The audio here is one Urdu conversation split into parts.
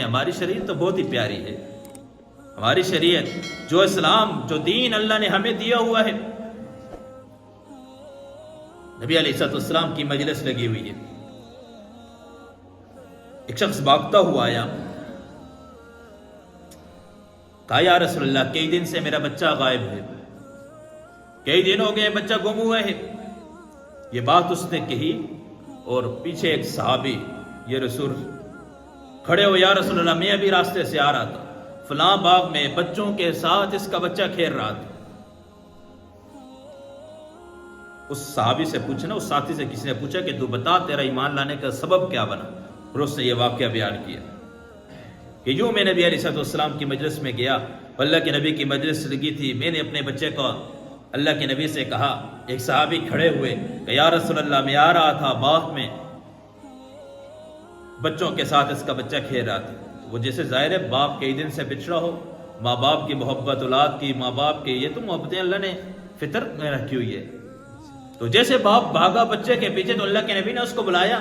ہماری شریعت تو بہت ہی پیاری ہے. ہماری شریعت جو اسلام جو دین اللہ نے ہمیں دیا ہوا ہے. نبی علیہ السلام کی مجلس لگی ہوئی ہے. ایک شخص بھاگتا ہوا آیا, کہا یا رسول اللہ کئی دن سے میرا بچہ غائب ہے, کئی دن ہو گئے بچہ گم ہوا ہے. یہ بات اس نے کہی اور پیچھے ایک صحابی یہ رسول کھڑے ہو, یا رسول اللہ میں ابھی راستے سے آ رہا تھا, فلاں باغ میں بچوں کے ساتھ اس کا بچہ کھیل رہا تھا. اس صحابی سے پوچھنا, اس ساتھی سے کسی نے پوچھا کہ تو بتا تیرا ایمان لانے کا سبب کیا بنا؟ پھر اس نے یہ واقعہ بیان کیا کہ یوں میں نبی علیہ السلام کی مجلس میں گیا, اللہ کے نبی کی مجلس لگی تھی, میں نے اپنے بچے کو اللہ کے نبی سے کہا. ایک صحابی کھڑے ہوئے کہ یا رسول اللہ میں آ رہا تھا, باغ میں بچوں کے ساتھ اس کا بچہ کھیل رہا تھا. وہ جیسے ظاہر ہے باپ کئی دن سے بچھڑا ہو, ماں باپ کی محبت, اولاد کی, ماں باپ کی, یہ تو محبتیں اللہ نے فطرت میں رکھی ہوئی ہے. تو جیسے باپ بھاگا بچے کے پیچھے تو اللہ کے نبی نے اس کو بلایا,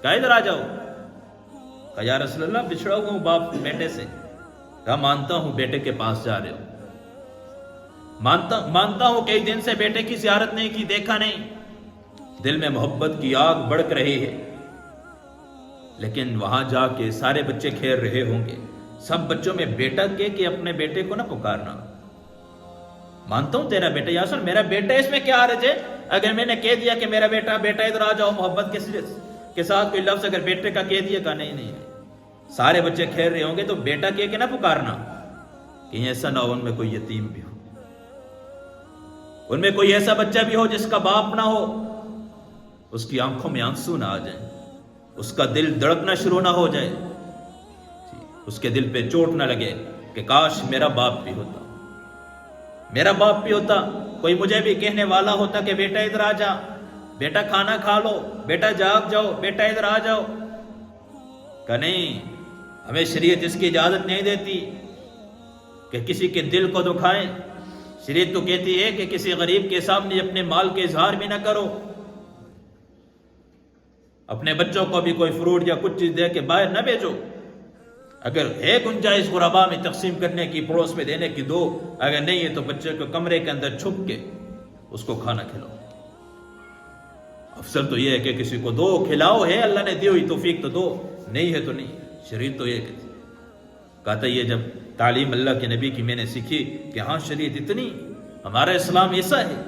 کہا ادھر آ جاؤ. کہا یا رسول اللہ بچھڑا ہوا ہوں باپ بیٹے سے. کہا مانتا ہوں بیٹے کے پاس جا رہے ہو, مانتا ہوں کئی دن سے بیٹے کی زیارت نہیں کی, دیکھا نہیں, دل میں محبت کی آگ بڑک رہی ہے, لیکن وہاں جا کے سارے بچے کھیل رہے ہوں گے, سب بچوں میں بیٹا کہ اپنے بیٹے کو نہ پکارنا. مانتا ہوں تیرا بیٹا, یا سن میرا بیٹا اس میں کیا حرج ہے؟ اگر میں نے کہہ دیا کہ میرا بیٹا ادھر آ جاؤ, محبت کے ساتھ کوئی لفظ اگر بیٹے کا کہہ دیا, کہا نہیں, سارے بچے کھیل رہے ہوں گے تو بیٹا کہہ کے نہ پکارنا, کہیں ایسا نہ ہو ان میں کوئی یتیم بھی ہو, ان میں کوئی ایسا بچہ بھی ہو جس کا باپ نہ ہو, اس کی آنکھوں میں آنسو نہ آ جائیں, اس کا دل دھڑکنا شروع نہ ہو جائے, اس کے دل پہ چوٹ نہ لگے کہ کاش میرا باپ بھی ہوتا, میرا باپ بھی ہوتا, کوئی مجھے بھی کہنے والا ہوتا کہ بیٹا ادھر آ جا, بیٹا کھانا کھا لو, بیٹا جاگ جاؤ, بیٹا ادھر آ جاؤ. کہ نہیں, ہمیں شریعت اس کی اجازت نہیں دیتی کہ کسی کے دل کو دکھائیں. شریعت تو کہتی ہے کہ کسی غریب کے سامنے اپنے مال کے اظہار بھی نہ کرو, اپنے بچوں کو بھی کوئی فروٹ یا کچھ چیز دے کے باہر نہ بھیجو. اگر ہے گنجائش غربا میں تقسیم کرنے کی, پڑوس میں دینے کی, دو, اگر نہیں ہے تو بچے کو کمرے کے اندر چھپ کے اس کو کھانا کھلاؤ. افضل تو یہ ہے کہ کسی کو دو, کھلاؤ, ہے اللہ نے دی ہوئی توفیق تو دو, نہیں ہے تو نہیں. شریعت تو یہ کہتا یہ جب تعلیم اللہ کے نبی کی میں نے سیکھی کہ ہاں شریعت اتنی, ہمارا اسلام ایسا ہے,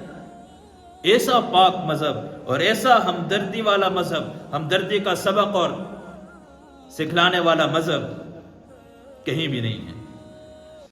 ایسا پاک مذہب اور ایسا ہمدردی والا مذہب, ہمدردی کا سبق اور سکھلانے والا مذہب کہیں بھی نہیں ہے.